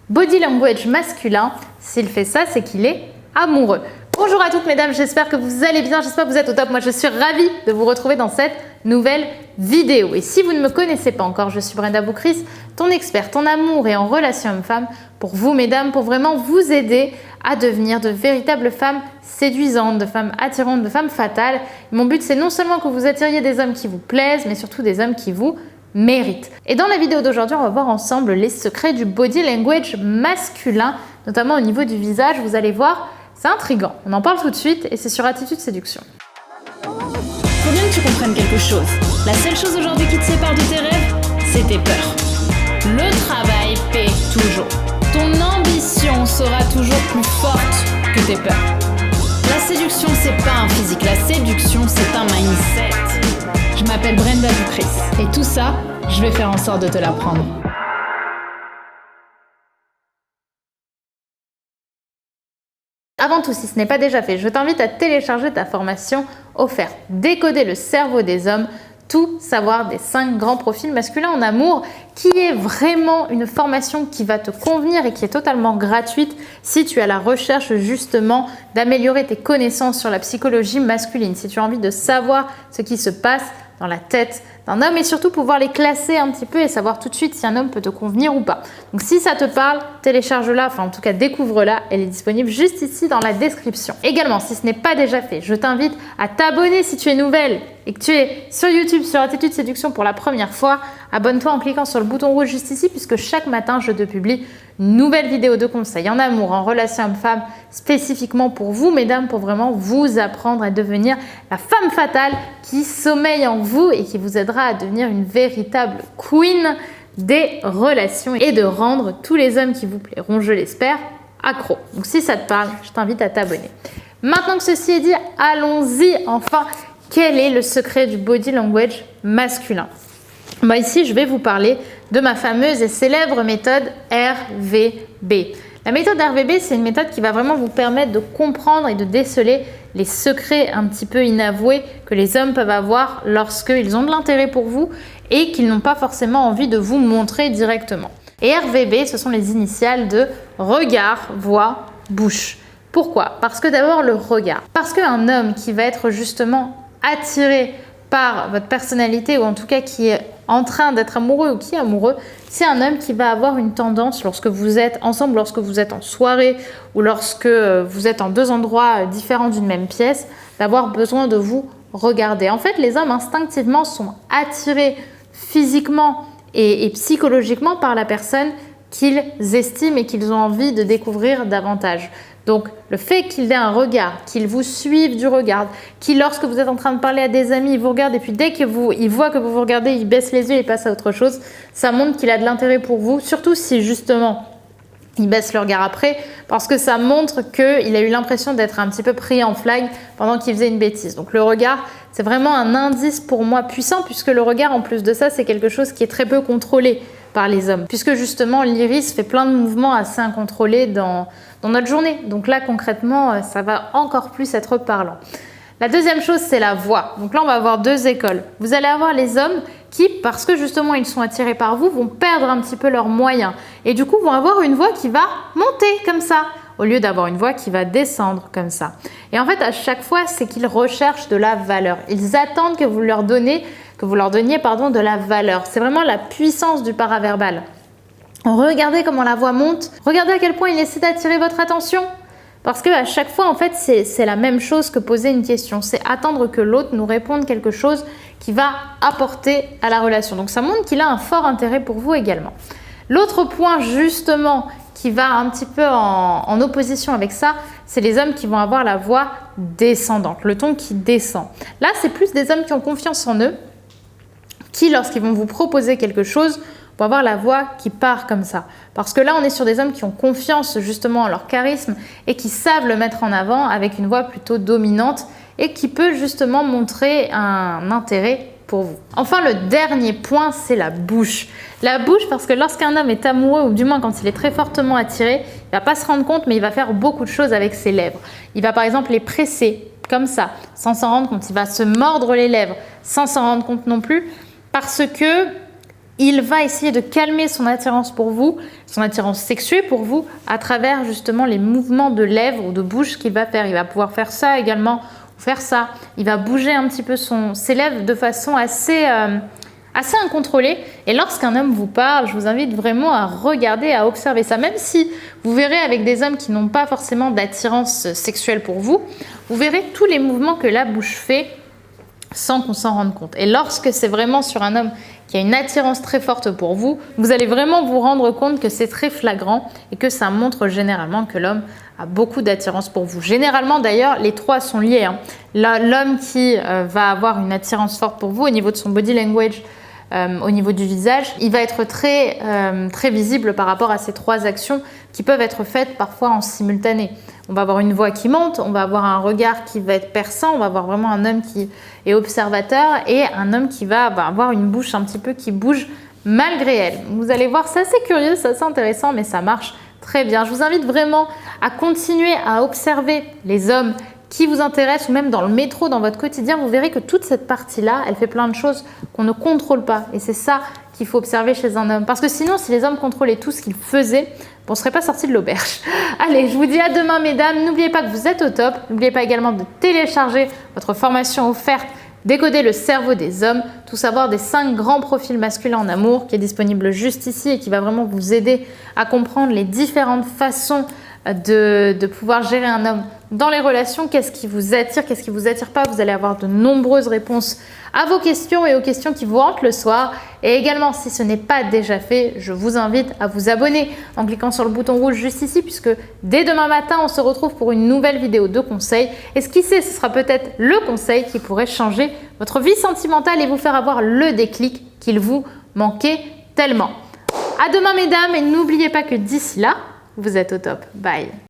Body language masculin, s'il fait ça, c'est qu'il est amoureux. Bonjour à toutes mesdames, j'espère que vous allez bien, j'espère que vous êtes au top. Moi je suis ravie de vous retrouver dans cette nouvelle vidéo. Et si vous ne me connaissez pas encore, je suis Brenda Boucris, ton experte en amour et en relations hommes-femmes pour vous mesdames, pour vraiment vous aider à devenir de véritables femmes séduisantes, de femmes attirantes, de femmes fatales. Mon but c'est non seulement que vous attiriez des hommes qui vous plaisent, mais surtout des hommes qui vous mérite. Et dans la vidéo d'aujourd'hui, on va voir ensemble les secrets du body language masculin, notamment au niveau du visage. Vous allez voir, c'est intriguant. On en parle tout de suite et c'est sur Attitude Séduction. Faut bien que tu comprennes quelque chose. La seule chose aujourd'hui qui te sépare de tes rêves, c'est tes peurs. Le travail paie toujours. Ton ambition sera toujours plus forte que tes peurs. La séduction, c'est pas un physique. La séduction, c'est un mindset. Je m'appelle Brenda Boucris et tout ça, je vais faire en sorte de te l'apprendre. Avant tout, si ce n'est pas déjà fait, je t'invite à télécharger ta formation offerte Décoder le cerveau des hommes, tout savoir des 5 grands profils masculins en amour, qui est vraiment une formation qui va te convenir et qui est totalement gratuite si tu as la recherche justement d'améliorer tes connaissances sur la psychologie masculine, si tu as envie de savoir ce qui se passe dans la tête d'un homme et surtout pouvoir les classer un petit peu et savoir tout de suite si un homme peut te convenir ou pas. Donc si ça te parle, télécharge-la, enfin en tout cas découvre-la, elle est disponible juste ici dans la description. Également, si ce n'est pas déjà fait, je t'invite à t'abonner si tu es nouvelle et que tu es sur YouTube, sur Attitude Séduction pour la première fois. Abonne-toi en cliquant sur le bouton rouge juste ici puisque chaque matin je te publie une nouvelle vidéo de conseils en amour, en relation homme-femme, spécifiquement pour vous mesdames, pour vraiment vous apprendre à devenir la femme fatale qui sommeille en vous et qui vous aidera à devenir une véritable queen des relations et de rendre tous les hommes qui vous plairont, je l'espère, accros. Donc si ça te parle, je t'invite à t'abonner. Maintenant que ceci est dit, allons-y enfin. Quel est le secret du body language masculin? Ici, je vais vous parler de ma fameuse et célèbre méthode RVB. La méthode RVB, c'est une méthode qui va vraiment vous permettre de comprendre et de déceler les secrets un petit peu inavoués que les hommes peuvent avoir lorsqu'ils ont de l'intérêt pour vous et qu'ils n'ont pas forcément envie de vous montrer directement. Et RVB, ce sont les initiales de regard, voix, bouche. Pourquoi? Parce que d'abord le regard. Parce qu'un homme qui va être justement attiré par votre personnalité ou en tout cas qui est en train d'être amoureux ou qui est amoureux, c'est un homme qui va avoir une tendance lorsque vous êtes ensemble, lorsque vous êtes en soirée ou lorsque vous êtes en 2 endroits différents d'une même pièce, d'avoir besoin de vous regarder. En fait, les hommes instinctivement sont attirés physiquement et psychologiquement par la personne qu'ils estiment et qu'ils ont envie de découvrir davantage. Donc, le fait qu'il ait un regard, qu'il vous suive du regard, qu'il, lorsque vous êtes en train de parler à des amis, il vous regarde et puis dès qu'il voit que vous vous regardez, il baisse les yeux et passe à autre chose, ça montre qu'il a de l'intérêt pour vous, surtout si justement il baisse le regard après, parce que ça montre qu'il a eu l'impression d'être un petit peu pris en flag pendant qu'il faisait une bêtise. Donc le regard, c'est vraiment un indice pour moi puissant, puisque le regard, en plus de ça, c'est quelque chose qui est très peu contrôlé par les hommes, puisque justement l'iris fait plein de mouvements assez incontrôlés dans notre journée. Donc là, concrètement, ça va encore plus être parlant. La deuxième chose, c'est la voix. Donc là, on va avoir 2 écoles. Vous allez avoir les hommes qui, parce que justement ils sont attirés par vous, vont perdre un petit peu leurs moyens. Et du coup, vont avoir une voix qui va monter comme ça, au lieu d'avoir une voix qui va descendre comme ça. Et en fait, à chaque fois, c'est qu'ils recherchent de la valeur. Ils attendent que vous leur donniez de la valeur. C'est vraiment la puissance du paraverbal. Regardez comment la voix monte. Regardez à quel point il essaie d'attirer votre attention. Parce qu'à chaque fois, en fait, c'est la même chose que poser une question. C'est attendre que l'autre nous réponde quelque chose qui va apporter à la relation. Donc, ça montre qu'il a un fort intérêt pour vous également. L'autre point, justement, qui va un petit peu en opposition avec ça, c'est les hommes qui vont avoir la voix descendante, le ton qui descend. Là, c'est plus des hommes qui ont confiance en eux, qui, lorsqu'ils vont vous proposer quelque chose, vont avoir la voix qui part comme ça. Parce que là, on est sur des hommes qui ont confiance justement en leur charisme et qui savent le mettre en avant avec une voix plutôt dominante et qui peut justement montrer un intérêt pour vous. Enfin, le dernier point, c'est la bouche. La bouche, parce que lorsqu'un homme est amoureux, ou du moins quand il est très fortement attiré, il ne va pas se rendre compte, mais il va faire beaucoup de choses avec ses lèvres. Il va par exemple les presser, comme ça, sans s'en rendre compte. Il va se mordre les lèvres, sans s'en rendre compte non plus, parce que il va essayer de calmer son attirance pour vous, son attirance sexuelle pour vous, à travers justement les mouvements de lèvres ou de bouche qu'il va faire. Il va pouvoir faire ça également, ou faire ça. Il va bouger un petit peu ses lèvres de façon assez incontrôlée. Et lorsqu'un homme vous parle, je vous invite vraiment à regarder, à observer ça. Même si vous verrez avec des hommes qui n'ont pas forcément d'attirance sexuelle pour vous, vous verrez tous les mouvements que la bouche fait sans qu'on s'en rende compte. Et lorsque c'est vraiment sur un homme qui a une attirance très forte pour vous, vous allez vraiment vous rendre compte que c'est très flagrant et que ça montre généralement que l'homme a beaucoup d'attirance pour vous. Généralement d'ailleurs, les trois sont liés. L'homme qui va avoir une attirance forte pour vous au niveau de son body language, au niveau du visage, il va être très visible par rapport à ces trois actions qui peuvent être faites parfois en simultané. On va avoir une voix qui monte, on va avoir un regard qui va être perçant, on va avoir vraiment un homme qui est observateur et un homme qui va avoir une bouche un petit peu qui bouge malgré elle. Vous allez voir, c'est assez curieux, c'est assez intéressant, mais ça marche très bien. Je vous invite vraiment à continuer à observer les hommes qui vous intéressent ou même dans le métro, dans votre quotidien. Vous verrez que toute cette partie-là, elle fait plein de choses qu'on ne contrôle pas. Et c'est ça qu'il faut observer chez un homme. Parce que sinon, si les hommes contrôlaient tout ce qu'ils faisaient, on ne serait pas sorti de l'auberge. Allez, je vous dis à demain, mesdames. N'oubliez pas que vous êtes au top. N'oubliez pas également de télécharger votre formation offerte Décoder le cerveau des hommes, tout savoir des 5 grands profils masculins en amour, qui est disponible juste ici et qui va vraiment vous aider à comprendre les différentes façons de pouvoir gérer un homme dans les relations. Qu'est-ce qui vous attire, qu'est-ce qui vous attire pas. Vous allez avoir de nombreuses réponses à vos questions et aux questions qui vous hantent le soir. Et également, si ce n'est pas déjà fait, je vous invite à vous abonner en cliquant sur le bouton rouge juste ici, puisque dès demain matin, on se retrouve pour une nouvelle vidéo de conseils. Et ce qui sait, ce sera peut-être le conseil qui pourrait changer votre vie sentimentale et vous faire avoir le déclic qu'il vous manquait tellement. À demain, mesdames, et n'oubliez pas que d'ici là, vous êtes au top. Bye.